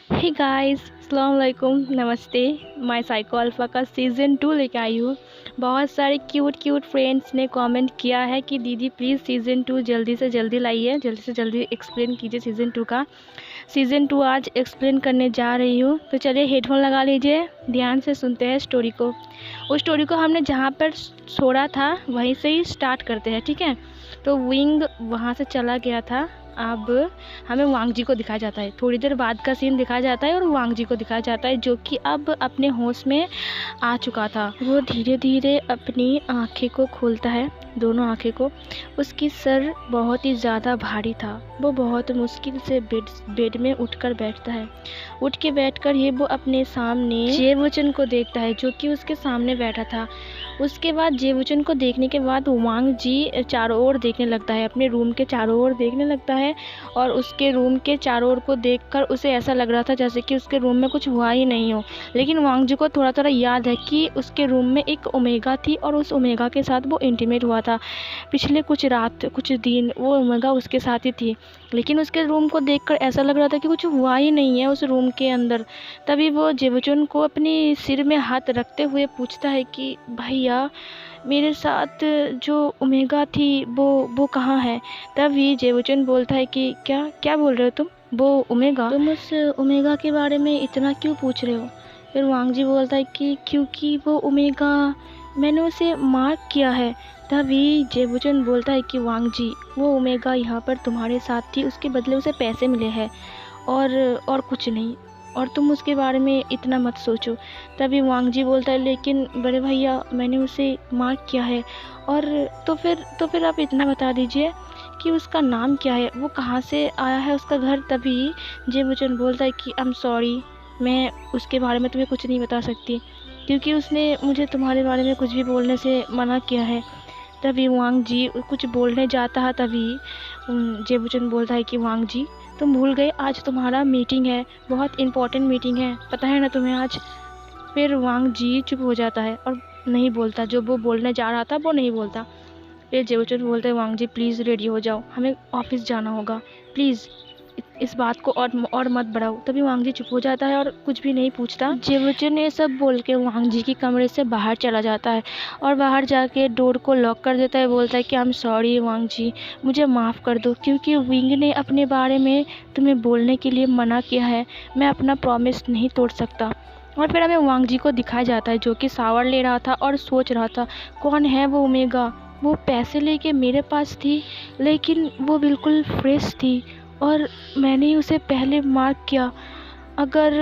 Hey guys, अस्सलाम वालेकुम, नमस्ते। माय साइको अल्फ़ा का सीज़न 2 लेके आई हूँ। बहुत सारे क्यूट फ्रेंड्स ने कमेंट किया है कि दीदी प्लीज़ सीज़न 2 जल्दी से जल्दी लाइए, जल्दी से जल्दी एक्सप्लेन कीजिए सीज़न 2 का। सीज़न 2 आज एक्सप्लेन करने जा रही हूँ। तो चलिए हेडफोन लगा लीजिए, ध्यान से सुनते हैं स्टोरी को। उस स्टोरी को हमने जहाँ पर छोड़ा था वहीं से ही स्टार्ट करते हैं, ठीक है। तो विंग वहाँ से चला गया था। अब हमें वांग जी को दिखाया जाता है। थोड़ी देर बाद का सीन दिखाया जाता है और वांग जी को दिखाया जाता है, जो कि अब अपने होश में आ चुका था। वो धीरे धीरे अपनी आंखें को खोलता है, दोनों आंखें को। उसकी सर बहुत ही ज़्यादा भारी था। वो बहुत मुश्किल से बेड में उठकर बैठता है। उठ के बैठकर ही वो अपने सामने जेवुचन को देखता है, जो कि उसके सामने बैठा था। उसके बाद जेवुचन को देखने के बाद वांग जी चारों ओर देखने लगता है, अपने रूम के चारों ओर देखने लगता है। और उसके रूम के चारों ओर को देखकर उसे ऐसा लग रहा था जैसे कि उसके रूम में कुछ हुआ ही नहीं हो। लेकिन वांग जी को थोड़ा थोड़ा याद है कि उसके रूम में एक ओमेगा थी और उस ओमेगा के साथ वो इंटीमेट हुआ था। पिछले कुछ दिन वो ओमेगा उसके साथ ही थी। लेकिन उसके रूम को देखकर ऐसा लग रहा था कि कुछ हुआ ही नहीं है उस रूम के अंदर। तभी वो जेवुचन को अपने सिर में हाथ रखते हुए पूछता है कि भैया, मेरे साथ जो ओमेगा थी वो कहाँ है। तभी जेवुचन बोलता है कि क्या क्या बोल रहे हो तुम, वो ओमेगा, तुम उस ओमेगा के बारे में इतना क्यों पूछ रहे हो। फिर वांग जी बोलता है कि क्योंकि वो ओमेगा, मैंने उसे मार्क किया है। तभी जेवुचन बोलता है कि वांग जी, वो ओमेगा यहाँ पर तुम्हारे साथ थी, उसके बदले उसे पैसे मिले हैं और कुछ नहीं, और तुम उसके बारे में इतना मत सोचो। तभी वांग जी बोलता है लेकिन बड़े भैया, मैंने उसे मार्क किया है। और तो फिर आप इतना बता दीजिए कि उसका नाम क्या है, वो कहाँ से आया है, उसका घर। तभी जेवुचन बोलता है कि आई एम सॉरी, मैं उसके बारे में तुम्हें कुछ नहीं बता सकती, क्योंकि उसने मुझे तुम्हारे बारे में कुछ भी बोलने से मना किया है। तभी वांग जी कुछ बोलने जाता है, तभी जेबुचन बोलता है कि वांग जी, तुम भूल गए, आज तुम्हारा मीटिंग है, बहुत इम्पोर्टेंट मीटिंग है, पता है ना तुम्हें आज। फिर वांग जी चुप हो जाता है और नहीं बोलता, जो वो बोलने जा रहा था वो नहीं बोलता। फिर जेबुचन बोलते हैं वांग जी प्लीज़ रेडी हो जाओ, हमें ऑफिस जाना होगा, प्लीज़ इस बात को और मत बढ़ाओ। तभी वांग जी चुप हो जाता है और कुछ भी नहीं पूछता। जेवुचन ने सब बोल के वांग जी के कमरे से बाहर चला जाता है और बाहर जाके डोर को लॉक कर देता है। बोलता है कि आई एम सॉरी वांग जी, मुझे माफ़ कर दो, क्योंकि विंग ने अपने बारे में तुम्हें बोलने के लिए मना किया है। मैं अपना प्रॉमिस नहीं तोड़ सकता। और फिर हमें वांग जी को दिखाया जाता है, जो कि शावर ले रहा था और सोच रहा था कौन है वो ओमेगा। वो पैसे लेके मेरे पास थी, लेकिन वो बिल्कुल फ्रेश थी और मैंने उसे पहले मार्क किया। अगर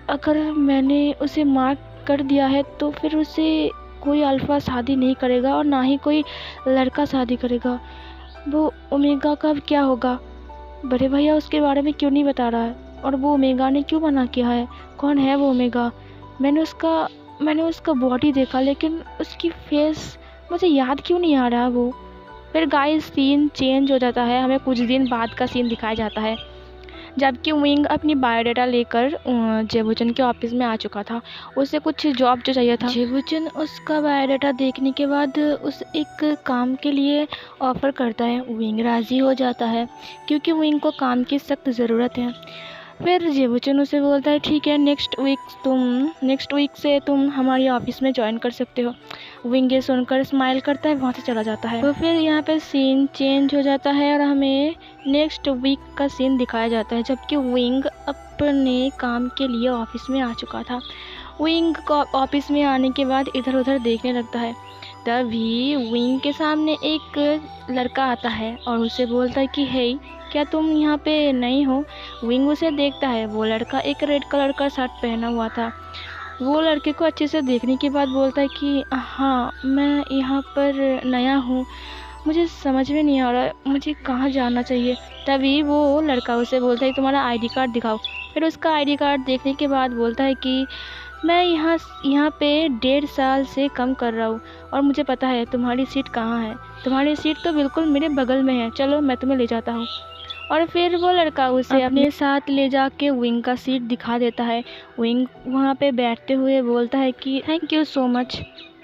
अगर मैंने उसे मार्क कर दिया है तो फिर उसे कोई अल्फ़ा शादी नहीं करेगा और ना ही कोई लड़का शादी करेगा। वो ओमेगा का क्या होगा। बड़े भैया उसके बारे में क्यों नहीं बता रहा है, और वो ओमेगा ने क्यों मना किया है, कौन है वो ओमेगा। मैंने उसका बॉडी देखा, लेकिन उसकी फेस मुझे याद क्यों नहीं आ रहा वो। फिर गाइस सीन चेंज हो जाता है, हमें कुछ दिन बाद का सीन दिखाया जाता है, जबकि विंग अपनी बायोडाटा लेकर जेवुचन के ऑफिस में आ चुका था। उसे कुछ जॉब जो चाहिए था। जेवुचन उसका बायोडाटा देखने के बाद उस एक काम के लिए ऑफ़र करता है। विंग राज़ी हो जाता है, क्योंकि विंग को काम की सख्त ज़रूरत है। फिर जेवुचन उसे बोलता है ठीक है, नेक्स्ट वीक से तुम हमारी ऑफिस में ज्वाइन कर सकते हो। विंग ये सुनकर स्माइल करता है, वहाँ से चला जाता है। तो फिर यहाँ पे सीन चेंज हो जाता है और हमें नेक्स्ट वीक का सीन दिखाया जाता है, जबकि विंग अपने काम के लिए ऑफिस में आ चुका था। विंग को ऑफिस में आने के बाद इधर उधर देखने लगता है। तभी विंग के सामने एक लड़का आता है और उसे बोलता है कि हे, क्या तुम यहाँ पे नई हो। विंग उसे देखता है। वो लड़का एक रेड कलर का शर्ट पहना हुआ था। वो लड़के को अच्छे से देखने के बाद बोलता है कि हाँ, मैं यहाँ पर नया हूँ, मुझे समझ में नहीं आ रहा मुझे कहाँ जाना चाहिए। तभी वो लड़का उसे बोलता है तुम्हारा आईडी कार्ड दिखाओ। फिर उसका आईडी कार्ड देखने के बाद बोलता है कि मैं यहाँ पे 1.5 साल से कम कर रहा हूँ और मुझे पता है तुम्हारी सीट कहाँ है। तुम्हारी सीट तो बिल्कुल मेरे बगल में है, चलो मैं तुम्हें ले जाता हूँ। और फिर वो लड़का उसे अपने साथ ले जाके विंग का सीट दिखा देता है। विंग वहाँ पे बैठते हुए बोलता है कि थैंक यू सो मच।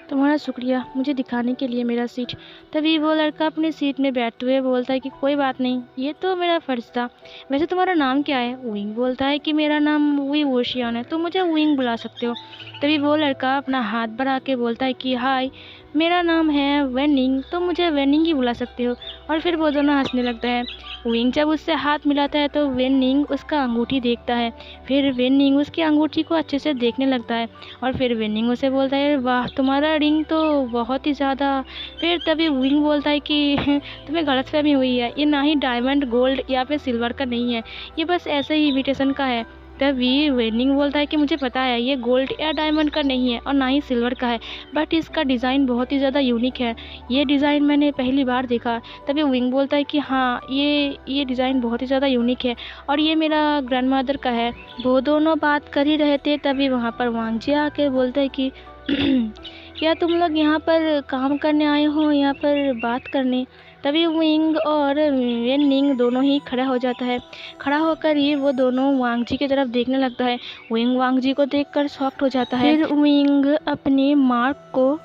तुम्हारा शुक्रिया मुझे दिखाने के लिए मेरा सीट। तभी वो लड़का अपनी सीट में बैठते हुए बोलता है कि कोई बात नहीं, ये तो मेरा फ़र्ज़ था। वैसे तुम्हारा नाम क्या है? विंग बोलता है कि मेरा नाम वी वोशियान है, तुम मुझे विंग बुला सकते हो। तभी वो लड़का अपना हाथ बढ़ा के बोलता है कि हाय, मेरा नाम है वेनिंग, तुम मुझे वेनिंग ही बुला सकते हो। और फिर वो दोनों हंसने लगते हैं। विंग जब उससे हाथ मिलाता है तो वेनिंग उसका अंगूठी देखता है। फिर वेनिंग उसकी अंगूठी को अच्छे से देखने लगता है और फिर वेनिंग उसे बोलता है वाह, तुम्हारा रिंग तो बहुत ही ज़्यादा। फिर तभी विंग बोलता है कि तुम्हें गलतफहमी हुई है, ये ना ही डायमंड, गोल्ड या फिर सिल्वर का नहीं है, ये बस ऐसे ही इमिटेशन का है। तभी वेनिंग बोलता है कि मुझे पता है ये गोल्ड या डायमंड का नहीं है और ना ही सिल्वर का है, बट इसका डिज़ाइन बहुत ही ज़्यादा यूनिक है, ये डिज़ाइन मैंने पहली बार देखा। तभी विंग बोलता है कि हाँ, ये डिज़ाइन बहुत ही ज़्यादा यूनिक है और ये मेरा ग्रैंडमदर का है। वो दोनों बात कर ही रहे थे, तभी वहाँ पर वांग जी आके बोलते हैं कि क्या तुम लोग यहाँ पर काम करने आए हो, यहाँ पर बात करने? तभी विंग और वेनिंग दोनों ही खड़ा हो जाता है। खड़ा होकर ही वो दोनों वांग जी की तरफ देखने लगता है। विंग वांग जी को देखकर शॉक्ड हो जाता है। फिर विंग अपने मार्क को,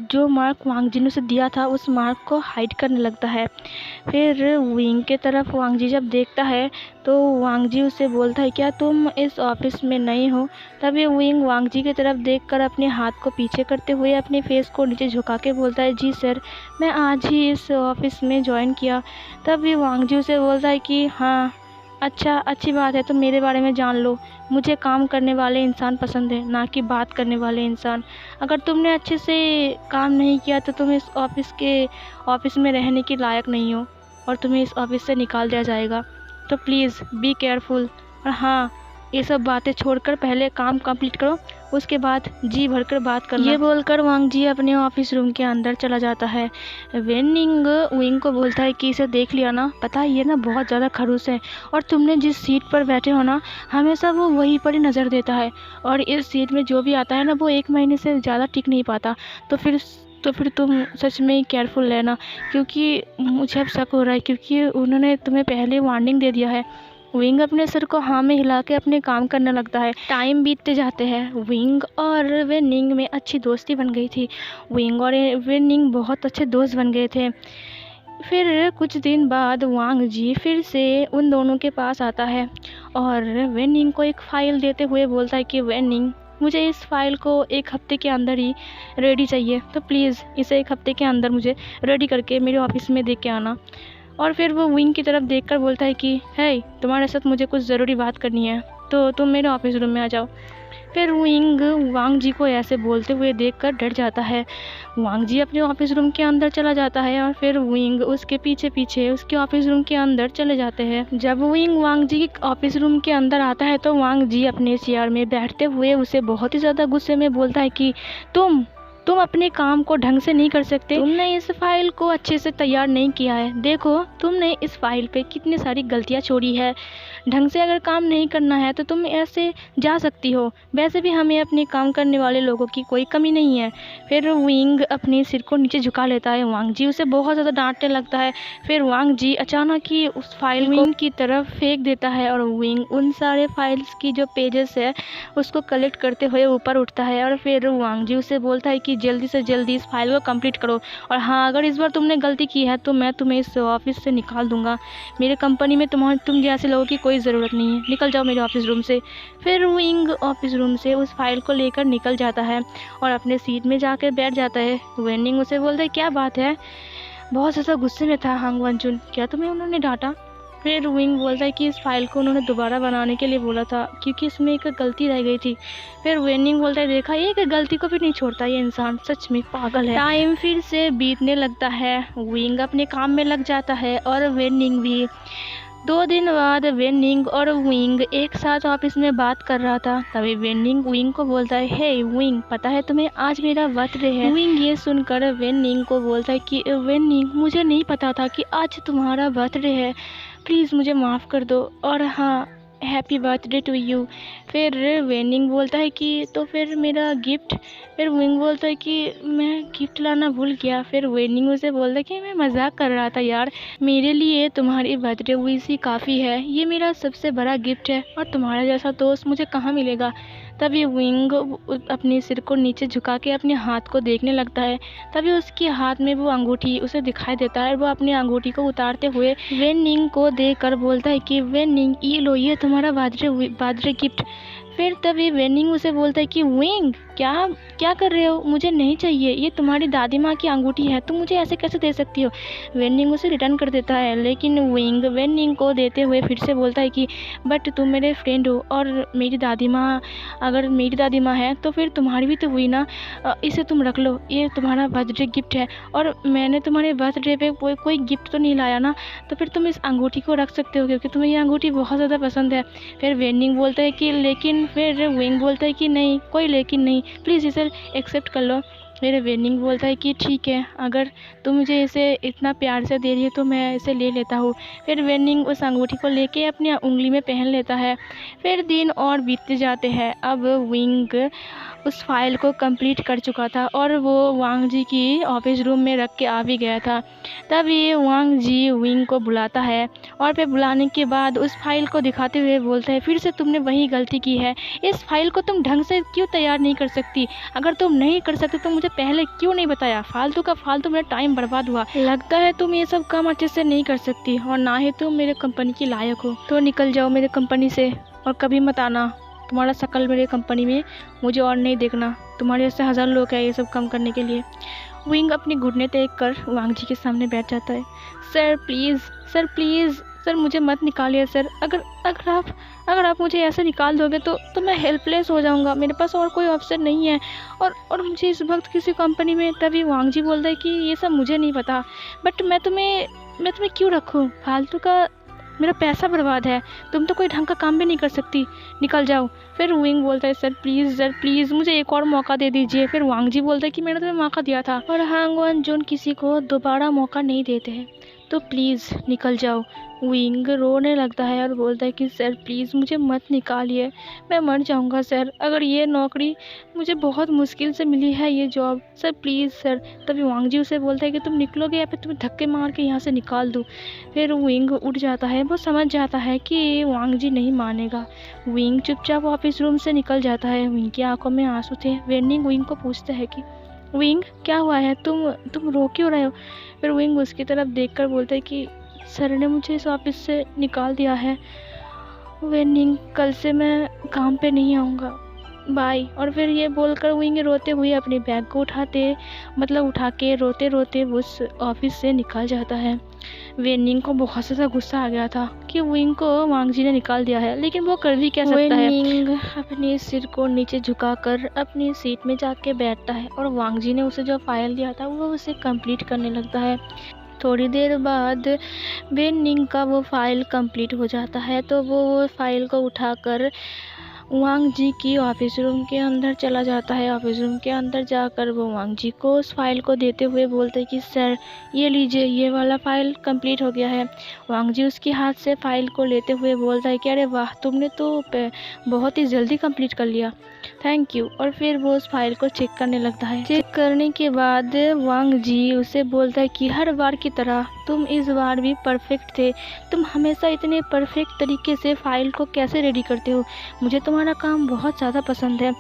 जो मार्क वांग जी ने उसे दिया था, उस मार्क को हाइड करने लगता है। फिर विंग के तरफ वांग जी जब देखता है तो वांग जी उसे बोलता है क्या तुम इस ऑफिस में नए हो? तभी विंग वांग जी की तरफ देखकर अपने हाथ को पीछे करते हुए अपने फेस को नीचे झुका के बोलता है जी सर, मैं आज ही इस ऑफिस में ज्वाइन किया। तभी वांग जी उसे बोलता है कि हाँ, अच्छा, अच्छी बात है, तुम मेरे बारे में जान लो। मुझे काम करने वाले इंसान पसंद है, ना कि बात करने वाले इंसान। अगर तुमने अच्छे से काम नहीं किया तो तुम इस ऑफिस में रहने के लायक नहीं हो और तुम्हें इस ऑफिस से निकाल दिया जाएगा। तो प्लीज़ बी केयरफुल। और हाँ, ये सब बातें छोड़कर पहले काम कंप्लीट करो, उसके बाद जी भरकर बात करना। ये बोलकर वांग जी अपने ऑफिस रूम के अंदर चला जाता है। वेनिंग विंग को बोलता है कि इसे देख लिया ना, पता है ये ना बहुत ज़्यादा खड़ूस है और तुमने जिस सीट पर बैठे हो ना, हमेशा वो वहीं पर ही नज़र देता है और इस सीट में जो भी आता है ना, वो 1 महीने से ज़्यादा टिक नहीं पाता। तो फिर तुम सच में ही केयरफुल रहना, क्योंकि मुझे अब शक हो रहा है, क्योंकि उन्होंने तुम्हें पहले वार्निंग दे दिया है। विंग अपने सिर को हाँ में हिला के अपने काम करने लगता है। टाइम बीतते जाते हैं। विंग और वेनिंग में अच्छी दोस्ती बन गई थी। विंग और वेनिंग बहुत अच्छे दोस्त बन गए थे। फिर कुछ दिन बाद वांग जी फिर से उन दोनों के पास आता है और वेनिंग को एक फ़ाइल देते हुए बोलता है कि वेनिंग, मुझे इस फाइल को 1 हफ्ते के अंदर ही रेडी चाहिए, तो प्लीज़ इसे 1 हफ्ते के अंदर मुझे रेडी करके मेरे ऑफिस में दे के आना। और फिर वो विंग की तरफ देखकर बोलता है कि हे, तुम्हारे साथ मुझे कुछ ज़रूरी बात करनी है, तो तुम मेरे ऑफिस रूम में आ जाओ। फिर विंग वांग जी को ऐसे बोलते हुए देखकर डर जाता है। वांग जी अपने ऑफिस रूम के अंदर चला जाता है और फिर विंग उसके पीछे पीछे उसके ऑफिस रूम के अंदर चले जाते हैं। जब विंग वांग जी के ऑफिस रूम के अंदर आता है तो वांग जी अपने चेयर में बैठते हुए उसे बहुत ही ज़्यादा गुस्से में बोलता है कि तुम अपने काम को ढंग से नहीं कर सकते। तुमने इस फाइल को अच्छे से तैयार नहीं किया है। देखो, तुमने इस फाइल पे कितनी सारी गलतियां छोड़ी है। ढंग से अगर काम नहीं करना है तो तुम ऐसे जा सकती हो। वैसे भी हमें अपने काम करने वाले लोगों की कोई कमी नहीं है। फिर विंग अपने सिर को नीचे झुका लेता है। वांग जी उसे बहुत ज़्यादा डांटने लगता है। फिर वांग जी अचानक ही उस फाइल विंग की तरफ फेंक देता है और विंग उन सारे फाइल्स की जो पेजेस है उसको कलेक्ट करते हुए ऊपर उठता है और फिर वांग जी उसे बोलता है कि जल्दी से जल्दी इस फाइल को कंप्लीट करो और हाँ, अगर इस बार तुमने गलती की है तो मैं तुम्हें इस ऑफिस से निकाल दूंगा। मेरे कंपनी में तुम जैसे लोगों की कोई ज़रूरत नहीं है, निकल जाओ मेरे ऑफिस रूम से। फिर विंग ऑफिस रूम से उस फाइल को लेकर निकल जाता है और अपने सीट में जाकर बैठ जाता है। वेनिंग उसे बोलता है क्या बात है, बहुत ज़्यादा गुस्से में था हांग वनचुन, क्या तुम्हें उन्होंने डांटा? फिर विंग बोलता है कि इस फाइल को उन्होंने दोबारा बनाने के लिए बोला था क्योंकि इसमें एक गलती रह गई थी। फिर वेनिंग बोलता है देखा, एक गलती को भी नहीं छोड़ता ये इंसान, सच में पागल है। टाइम फिर से बीतने लगता है। विंग अपने काम में लग जाता है और वेनिंग भी। 2 दिन बाद वेनिंग और विंग एक साथ ऑफिस में बात कर रहा था। तभी वेनिंग विंग को बोलता है हे विंग, पता है तुम्हें आज मेरा बर्थडे है। विंग ये सुनकर वेनिंग को बोलता है कि वेनिंग, मुझे नहीं पता था कि आज तुम्हारा बर्थडे है, प्लीज़ मुझे माफ़ कर दो। और हाँ, हैप्पी बर्थडे टू यू। फिर वेनिंग बोलता है कि तो फिर मेरा गिफ्ट। फिर विंग बोलता है कि मैं गिफ्ट लाना भूल गया। फिर वेनिंग उसे बोलता है कि मैं मजाक कर रहा था यार, मेरे लिए तुम्हारी बर्थडे विश ही काफ़ी है, ये मेरा सबसे बड़ा गिफ्ट है और तुम्हारा जैसा दोस्त मुझे कहाँ मिलेगा। तभी विंग अपने सिर को नीचे झुका के अपने हाथ को देखने लगता है। तभी उसके हाथ में वो अंगूठी उसे दिखाई देता है। वो अपनी अंगूठी को उतारते हुए वेनिंग को देखकर बोलता है कि वेनिंग ये लो, ये तुम्हारा बर्थडे गिफ्ट। फिर तभी वेनिंग उसे बोलता है कि विंग क्या क्या कर रहे हो, मुझे नहीं चाहिए, ये तुम्हारी दादी माँ की अंगूठी है, तुम मुझे ऐसे कैसे दे सकती हो। वेनिंग उसे रिटर्न कर देता है, लेकिन विंग वेनिंग को देते हुए फिर से बोलता है कि बट तुम मेरे फ्रेंड हो और मेरी दादी माँ, अगर मेरी दादी माँ है तो फिर तुम्हारी भी तो हुई ना, इसे तुम रख लो, ये तुम्हारा बर्थडे गिफ्ट है और मैंने तुम्हारे बर्थडे पे कोई गिफ्ट तो नहीं लाया ना, तो फिर तुम इस अंगूठी को रख सकते हो क्योंकि तुम्हें ये अंगूठी बहुत ज़्यादा पसंद है। फिर वेनिंग बोलता है कि लेकिन, फिर विंग बोलता है कि नहीं, कोई लेकिन नहीं, प्लीज़ इसे एक्सेप्ट कर लो। फिर वेनिंग बोलता है कि ठीक है, अगर तुम मुझे इसे इतना प्यार से दे रही है तो मैं इसे ले लेता हूँ। फिर वेनिंग उस अंगूठी को लेके अपनी उंगली में पहन लेता है। फिर दिन और बीतते जाते हैं। अब विंग उस फाइल को कंप्लीट कर चुका था और वो वांग जी की ऑफिस रूम में रख के आ भी गया था। तभी वांग जी विंग को बुलाता है और फिर बुलाने के बाद उस फाइल को दिखाते हुए बोलता है, फिर से तुमने वही गलती की है, इस फाइल को तुम ढंग से क्यों तैयार नहीं कर सकती, अगर तुम नहीं कर सकते तो मुझे पहले क्यों नहीं बताया, फालतू का फालतू मेरा टाइम बर्बाद हुआ, लगता है तुम ये सब काम अच्छे से नहीं कर सकती और ना ही तुम मेरे कंपनी की लायक हो, तो निकल जाओ मेरे कंपनी से और कभी मत आना, तुम्हारा शकल मेरे कंपनी में मुझे और नहीं देखना, तुम्हारे जैसे 1000 लोग हैं ये सब काम करने के लिए। विंग अपने घुटने टेक कर वांग जी के सामने बैठ जाता है। Sir please, sir please, sir मुझे मत निकालिए सर, अगर आप मुझे ऐसे निकाल दोगे तो मैं हेल्पलेस हो जाऊंगा, मेरे पास और कोई ऑप्शन नहीं है और मुझे इस वक्त किसी कंपनी में। तभी वांग जी बोलता है कि ये सब मुझे नहीं पता, बट मैं तुम्हें क्यों रखूँ, फालतू का मेरा पैसा बर्बाद है, तुम तो कोई ढंग का काम भी नहीं कर सकती, निकल जाओ। फिर विंग बोलता है सर प्लीज़ मुझे एक और मौका दे दीजिए। फिर वांग जी बोलता है कि मैंने तुम्हें मौका दिया था और हांगवन जोन किसी को दोबारा मौका नहीं देते हैं, तो प्लीज़ निकल जाओ। विंग रोने लगता है और बोलता है कि सर प्लीज़ मुझे मत निकालिए, मैं मर जाऊंगा सर, अगर ये नौकरी मुझे बहुत मुश्किल से मिली है, ये जॉब, सर प्लीज़ सर। तभी वांग जी उसे बोलता है कि तुम निकलोगे या फिर तुम्हें धक्के मार के यहाँ से निकाल दूँ। फिर विंग उठ जाता है, वो समझ जाता है कि वांग जी नहीं मानेगा। विंग चुपचाप ऑफिस रूम से निकल जाता है। विंग की आंखों में आंसू थे। वेनिंग विंग को पूछता है कि विंग क्या हुआ है, तुम रो क्यों रहे हो। फिर विंग उसकी तरफ देखकर बोलता है कि सर ने मुझे इस ऑफिस से निकाल दिया है, वेनिंग कल से मैं काम पे नहीं आऊँगा, बाय। और फिर ये बोलकर विंग रोते हुए अपने बैग को उठा के रोते रोते उस ऑफिस से निकल जाता है। वेनिंग को बहुत ज़्यादा गुस्सा आ गया था कि विंग को वांग जी ने निकाल दिया है, लेकिन वो कर भी क्या सकता है। वेनिंग अपने सिर को नीचे झुकाकर अपनी सीट में जाके बैठता है और वांग जी ने उसे जो फाइल दिया था वो उसे कंप्लीट करने लगता है। थोड़ी देर बाद वेनिंग का वो फाइल कंप्लीट हो जाता है, तो वो फाइल को उठाकर वांग जी की ऑफिस रूम के अंदर चला जाता है। ऑफिस रूम के अंदर जाकर वो वांग जी को उस फाइल को देते हुए बोलते हैं कि सर ये लीजिए, ये वाला फाइल कंप्लीट हो गया है। वांग जी उसके हाथ से फाइल को लेते हुए बोलता है कि अरे वाह, तुमने तो बहुत ही जल्दी कंप्लीट कर लिया, थैंक यू। और फिर वो उस फाइल को चेक करने लगता है। चेक करने के बाद वांग जी उसे बोलता है कि हर बार की तरह तुम इस बार भी परफेक्ट थे, तुम हमेशा इतने परफेक्ट तरीके से फाइल को कैसे रेडी करते हो, मुझे तुम्हारा काम बहुत ज़्यादा पसंद है।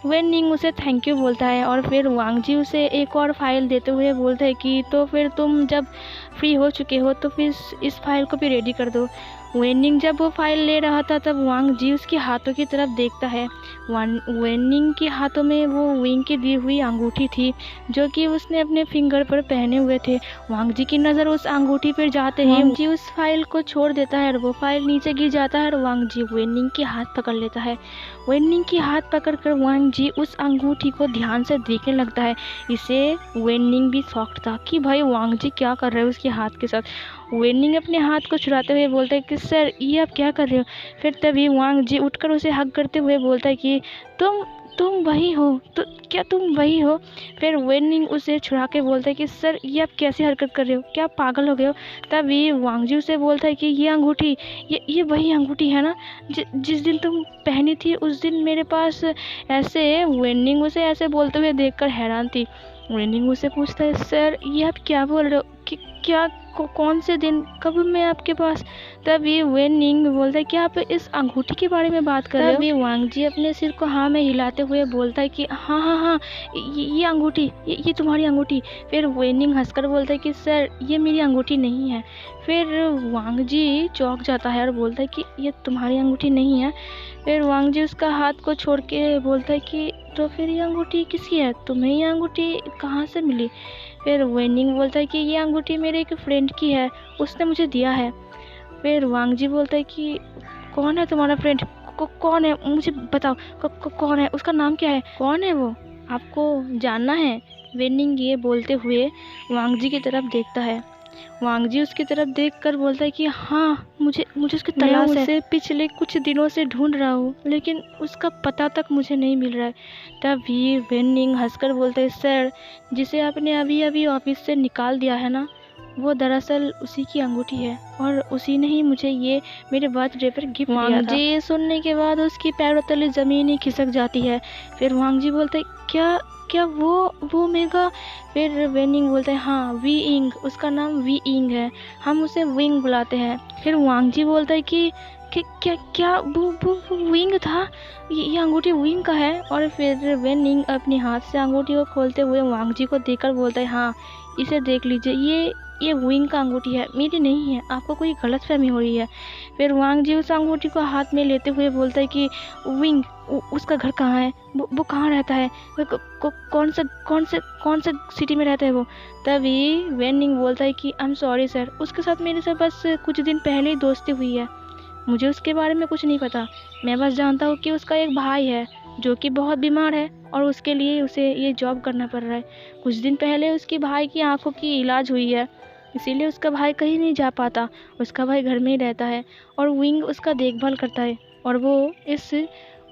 वेनिंग उसे थैंक यू बोलता है और फिर वांग जी उसे एक और फाइल देते हुए बोलते हैं कि तो फिर तुम जब फ्री हो चुके हो तो फिर इस फाइल को भी रेडी कर दो। वेनिंग जब वो फाइल ले रहा था तब वांग जी उसके हाथों की तरफ देखता है। वेनिंग के हाथों में वो विंग की दी हुई अंगूठी थी जो कि उसने अपने फिंगर पर पहने हुए थे। वांग जी की नज़र उस अंगूठी पर जाते ही वांग जी उस फाइल को छोड़ देता है और वो फाइल नीचे गिर जाता है और वांग जी वेनिंग के हाथ पकड़ लेता है। वेनिंग की हाथ पकड़कर वांग जी उस अंगूठी को ध्यान से देखने लगता है। इसे वेनिंग भी शॉक्ड था कि भाई वांग जी क्या कर रहे हो उसके हाथ के साथ। वेनिंग अपने हाथ को छुड़ाते हुए बोलता है कि सर ये आप क्या कर रहे हो। फिर तभी वांग जी उठकर उसे हग करते हुए बोलता है कि तुम वही हो, तो क्या तुम वही हो। फिर वेनिंग उसे छुड़ा के बोलता है कि सर ये आप कैसी हरकत कर रहे हो, क्या आप पागल हो गए हो। तभी वांग जी उसे बोलता है कि ये अंगूठी, ये वही अंगूठी है ना जिस दिन तुम पहनी थी, उस दिन मेरे पास ऐसे। वेनिंग उसे ऐसे बोलते हुए देखकर हैरान थी। वेनिंग उसे पूछता है सर ये आप क्या बोल रहे हो कि क्या कौन से दिन, कब मैं आपके पास। तभी वेनिंग बोलता है कि आप इस अंगूठी के बारे में बात कर रहे हो। तभी वांग जी अपने सिर को हाँ में हिलाते हुए बोलता है कि हाँ हाँ हाँ ये अंगूठी, ये तुम्हारी अंगूठी। फिर वेनिंग हंसकर बोलता है कि सर ये मेरी अंगूठी नहीं है। फिर वांग जी चौंक जाता है और बोलता है कि ये तुम्हारी अंगूठी नहीं है। फिर वांग जी उसका हाथ को छोड़ के बोलता है कि तो फिर ये अंगूठी किसकी है, तुम्हें ये अंगूठी कहाँ से मिली। फिर वेनिंग बोलता है कि ये अंगूठी मेरे एक फ्रेंड की है, उसने मुझे दिया है। फिर वांग जी बोलता है कि कौन है तुम्हारा फ्रेंड, कौन है मुझे बताओ, कौन है, उसका नाम क्या है, कौन है वो, आपको जानना है। वेनिंग ये बोलते हुए वांग जी की तरफ देखता है। वांग जी उसकी तरफ देखकर बोलता है कि हाँ मुझे उसकी तलाश है, उसे पिछले कुछ दिनों से ढूंढ रहा हूँ लेकिन उसका पता तक मुझे नहीं मिल रहा है। तभी वेनिंग हंसकर बोलता है सर जिसे आपने अभी अभी ऑफिस से निकाल दिया है ना, वो दरअसल उसी की अंगूठी है और उसी ने ही मुझे ये मेरे बर्थडे पर गिफ्ट दिया था। वांग जी सुनने के बाद उसकी पैरों तले ज़मीन ही खिसक जाती है। फिर वांग जी बोलते क्या क्या वो मेगा। फिर वेनिंग बोलते हैं हाँ वी इंग, उसका नाम वी इंग है, हम उसे विंग बुलाते हैं। फिर वांग जी बोलता है कि क्या क्या वो विंग था, ये अंगूठी विंग का है। और फिर वेनिंग अपने हाथ से अंगूठी को खोलते हुए वांग जी को देखकर बोलता है हाँ इसे देख लीजिए, ये विंग का अंगूठी है, मेरी नहीं है, आपको कोई गलतफहमी हो रही है। फिर वांग जी उस अंगूठी को हाथ में लेते हुए बोलता है कि विंग उसका घर कहाँ है, वो कहाँ रहता है, कौन से सिटी में रहता है वो। तभी वेनिंग बोलता है कि आई एम सॉरी सर, उसके साथ मेरे से बस कुछ दिन पहले ही दोस्ती हुई है, मुझे उसके बारे में कुछ नहीं पता। मैं बस जानता हूँ कि उसका एक भाई है जो कि बहुत बीमार है और उसके लिए उसे ये जॉब करना पड़ रहा है। कुछ दिन पहले उसके भाई की आंखों की इलाज हुई है, इसीलिए उसका भाई कहीं नहीं जा पाता, उसका भाई घर में ही रहता है और विंग उसका देखभाल करता है और वो इस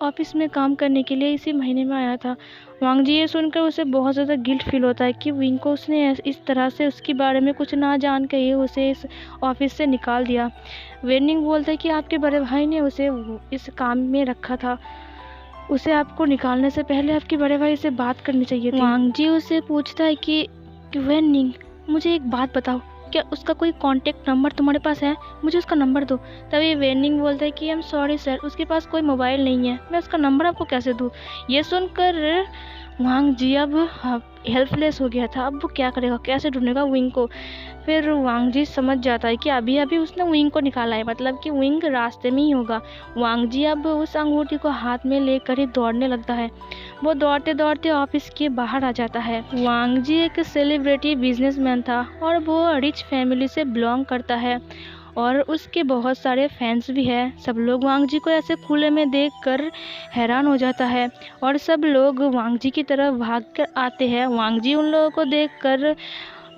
ऑफिस में काम करने के लिए इसी महीने में आया था। वांग जी ये सुनकर उसे बहुत ज़्यादा गिल्ट फील होता है कि विंग को उसने इस तरह से उसके बारे में कुछ ना जान के ही उसे इस ऑफिस से निकाल दिया। वेनिंग बोलता है कि आपके बड़े भाई ने उसे इस काम में रखा था, उसे आपको निकालने से पहले आपके बड़े भाई से बात करनी चाहिए थी। वांग जी उसे पूछता है कि वेनिंग मुझे एक बात बताओ, क्या उसका कोई कांटेक्ट नंबर तुम्हारे पास है, मुझे उसका नंबर दो। तभी वेनिंग बोलता है कि आई एम सॉरी सर, उसके पास कोई मोबाइल नहीं है, मैं उसका नंबर आपको कैसे दूँ। ये सुनकर वांग जी अब हेल्पलेस हो गया था, अब वो क्या करेगा, कैसे ढूंढेगा विंग को। फिर वांग जी समझ जाता है कि अभी अभी उसने विंग को निकाला है, मतलब कि विंग रास्ते में ही होगा। वांग जी अब उस अंगूठी को हाथ में लेकर ही दौड़ने लगता है। वो दौड़ते दौड़ते ऑफिस के बाहर आ जाता है। वांग जी एक सेलिब्रिटी बिजनेसमैन था और वो रिच फैमिली से बिलोंग करता है और उसके बहुत सारे फैंस भी हैं। सब लोग वांग जी को ऐसे खुले में देखकर हैरान हो जाता है और सब लोग वांग जी की तरफ भागकर आते हैं। वांग जी उन लोगों को देखकर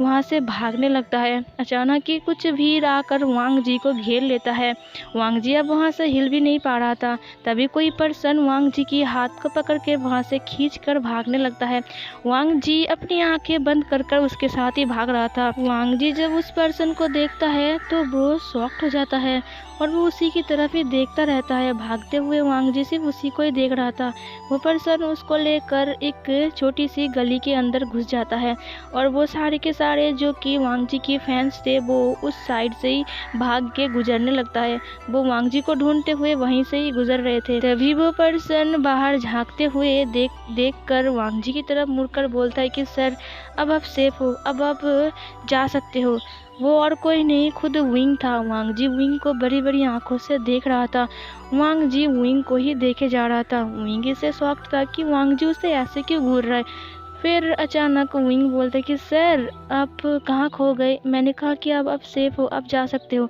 वहाँ से भागने लगता है। अचानक ही कुछ भीड़ आकर वांग जी को घेर लेता है। वांग जी अब वहाँ से हिल भी नहीं पा रहा था। तभी कोई पर्सन वांग जी की हाथ को पकड़ के वहाँ से खींचकर भागने लगता है। वांग जी अपनी आंखें बंद कर उसके साथ ही भाग रहा था। वांग जी जब उस पर्सन को देखता है तो वो शॉक्ड हो जाता है और वो उसी की तरफ ही देखता रहता है। भागते हुए वांग जी सिर्फ उसी को ही देख रहा था। वो पर्सन उसको लेकर एक छोटी सी गली के अंदर घुस जाता है और वो सारे के सारे जो कि वांग जी के फैंस थे वो उस साइड से ही भाग के गुजरने लगता है। वो वांग जी को ढूंढते हुए वहीं से ही गुजर रहे थे। तभी वो पर्सन बाहर झांकते हुए देख कर वांग जी की तरफ मुड़कर बोलता है कि सर अब आप सेफ हो, अब आप जा सकते हो। वो और कोई नहीं, खुद विंग था। वांग जी विंग को बड़ी बड़ी आंखों से देख रहा था। वांग जी विंग को ही देखे जा रहा था। विंग इससे शॉक्ड था कि वांग जी उसे ऐसे क्यों घूर रहा है। फिर अचानक विंग बोलते कि सर आप कहाँ खो गए। मैंने कहा कि अब सेफ हो, आप जा सकते हो।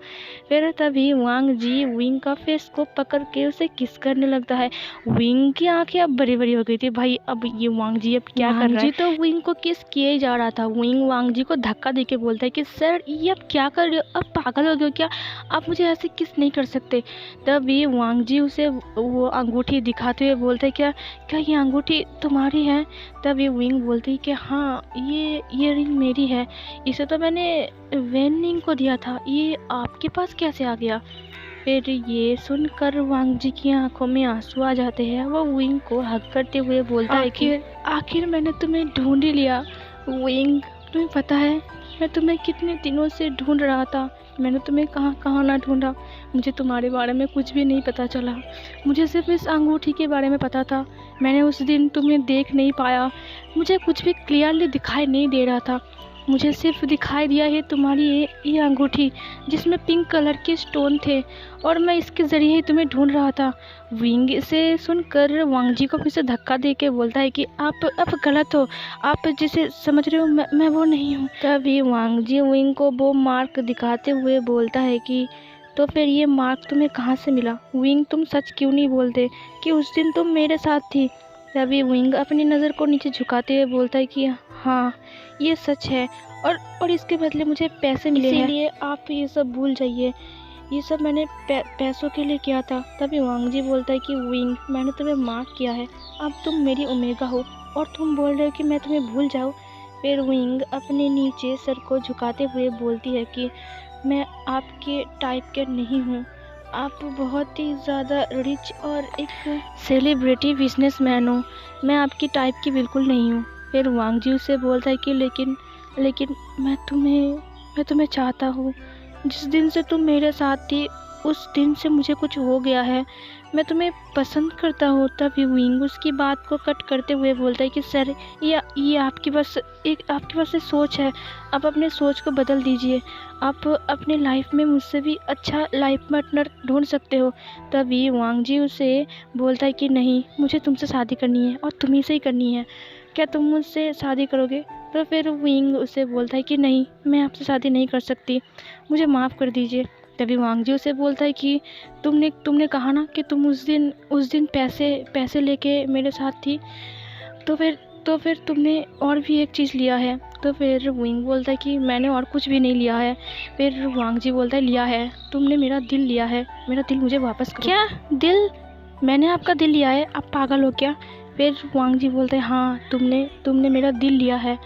फिर तभी वांग जी विंग का फेस को पकड़ के उसे किस करने लगता है। विंग की आंखें अब बड़ी बड़ी हो गई थी। भाई अब ये वांग जी अब क्या कर रहा है। तो विंग को किस किए जा रहा था। विंग वांग जी को धक्का देके बोलता है कि सर ये अब क्या कर रहे हो, अब पागल हो गए हो क्या, आप मुझे ऐसे किस नहीं कर सकते। तभी वांग जी उसे वो अंगूठी दिखाते हुए बोलते हैं क्या क्या ये अंगूठी तुम्हारी है। तब ये विंग बोलती है कि हाँ ये रिंग मेरी है, इसे तो मैंने वेनिंग को दिया था, ये आपके पास कैसे आ गया। फिर ये सुनकर वांग जी की आंखों में आंसू आ जाते हैं। वो विंग को हग करते हुए बोलता है कि आखिर मैंने तुम्हें ढूंढ ही लिया। विंग तुम्हें पता है मैं तुम्हें कितने दिनों से ढूंढ रहा था, मैंने तुम्हें कहाँ कहाँ ना ढूंढा, मुझे तुम्हारे बारे में कुछ भी नहीं पता चला, मुझे सिर्फ इस अंगूठी के बारे में पता था। मैंने उस दिन तुम्हें देख नहीं पाया, मुझे कुछ भी क्लियरली दिखाई नहीं दे रहा था, मुझे सिर्फ दिखाई दिया है तुम्हारी ये अंगूठी जिसमें पिंक कलर के स्टोन थे, और मैं इसके ज़रिए ही तुम्हें ढूंढ रहा था। विंग से सुनकर वांग जी को फिर से धक्का दे के बोलता है कि आप गलत हो, आप जिसे समझ रहे हो मैं वो नहीं हूँ। तभी वांग जी विंग को वो मार्क दिखाते हुए बोलता है कि तो फिर ये मार्क तुम्हें कहाँ से मिला। विंग तुम सच क्यों नहीं बोलते कि उस दिन तुम मेरे साथ थी। तभी विंग अपनी नज़र को नीचे झुकाते हुए बोलता है कि हाँ ये सच है, और इसके बदले मुझे पैसे मिले हैं, इसीलिए आप ये सब भूल जाइए, ये सब मैंने पैसों के लिए किया था। तभी वांग जी बोलता है कि विंग मैंने तुम्हें माफ़ किया है, अब तुम मेरी ओमेगा हो और तुम बोल रहे हो कि मैं तुम्हें भूल जाऊँ। फिर विंग अपने नीचे सर को झुकाते हुए बोलती है कि मैं आपके टाइप के नहीं हूँ, आप बहुत ही ज़्यादा रिच और एक सेलिब्रिटी बिजनेसमैन हो, मैं आपकी टाइप की बिल्कुल नहीं हूँ। फिर वांग जी उसे बोलता है कि लेकिन मैं तुम्हें चाहता हूँ, जिस दिन से तुम मेरे साथ थी उस दिन से मुझे कुछ हो गया है, मैं तुम्हें पसंद करता हूँ। तभी विंग उसकी बात को कट करते हुए बोलता है कि सर ये आपकी बस एक सोच है, आप अपने सोच को बदल दीजिए, आप अपने लाइफ में मुझसे भी अच्छा लाइफ पार्टनर ढूंढ सकते हो। तभी वांग जी उसे बोलता है कि नहीं, मुझे तुमसे शादी करनी है और तुम्ही से ही करनी है, क्या तुम मुझसे शादी करोगे। तो फिर विंग उसे बोलता है कि नहीं, मैं आपसे शादी नहीं कर सकती, मुझे माफ़ कर दीजिए। तभी वांग जी उसे बोलता है कि तुमने कहा ना कि तुम उस दिन पैसे लेके मेरे साथ थी, तो फिर तुमने और भी एक चीज़ लिया है। तो फिर विंग बोलता है कि मैंने और कुछ भी नहीं लिया है। फिर वांग जी बोलता है लिया है, तुमने मेरा दिल लिया है, मेरा दिल मुझे वापस करो। क्या दिल? मैंने आपका दिल लिया है, आप पागल हो क्या। फिर वांग जी बोलते हैं हाँ, तुमने मेरा दिल लिया है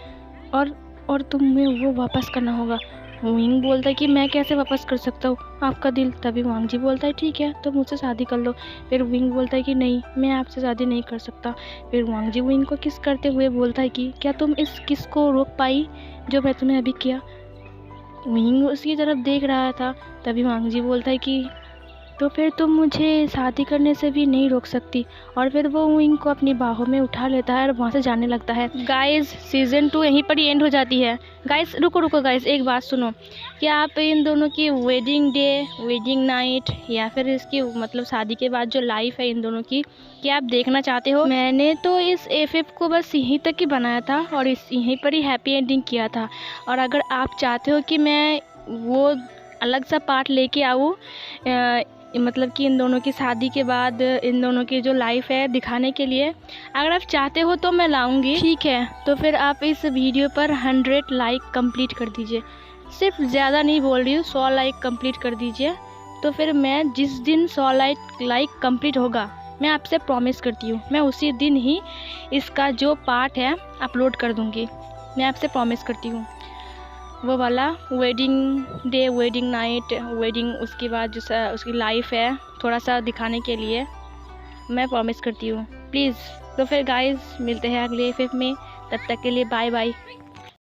और तुम्हें वो वापस करना होगा। विंग बोलता है कि मैं कैसे वापस कर सकता हूँ आपका दिल। तभी वांग जी बोलता है ठीक है, तो मुझसे शादी कर लो। फिर विंग बोलता है कि नहीं, मैं आपसे शादी नहीं कर सकता। फिर वांग जी विंग को किस करते हुए बोलता है कि क्या तुम इस किस को रोक पाई जो मैं तुम्हें अभी किया। विंग उसकी तरफ देख रहा था। तभी वांग जी बोलता है कि तो फिर तुम मुझे शादी करने से भी नहीं रोक सकती। और फिर वो विंग को अपनी बाहों में उठा लेता है और वहाँ से जाने लगता है। गाइस सीज़न 2 यहीं पर ही एंड हो जाती है। गाइस रुको गाइस, एक बात सुनो, क्या आप इन दोनों की वेडिंग डे, वेडिंग नाइट या फिर इसकी मतलब शादी के बाद जो लाइफ है इन दोनों की, क्या आप देखना चाहते हो। मैंने तो इस FF को बस यहीं तक ही बनाया था और यहीं पर ही हैप्पी एंडिंग किया था। और अगर आप चाहते हो कि मैं वो अलग सा पार्ट लेके आऊँ, मतलब कि इन दोनों की शादी के बाद इन दोनों की जो लाइफ है दिखाने के लिए, अगर आप चाहते हो तो मैं लाऊंगी। ठीक है, तो फिर आप इस वीडियो पर 100 लाइक कंप्लीट कर दीजिए, सिर्फ ज़्यादा नहीं बोल रही हूँ, 100 लाइक कंप्लीट कर दीजिए। तो फिर मैं जिस दिन 100 लाइक कंप्लीट होगा, मैं आपसे प्रॉमिस करती हूँ, मैं उसी दिन ही इसका जो पार्ट है अपलोड कर दूँगी। मैं आपसे प्रॉमिस करती हूँ, वो वाला wedding day, wedding night, wedding उसके बाद जो उसकी लाइफ है थोड़ा सा दिखाने के लिए मैं प्रॉमिस करती हूँ, प्लीज़। तो फिर गाइस मिलते हैं अगले FF में, तब तक के लिए बाय बाय।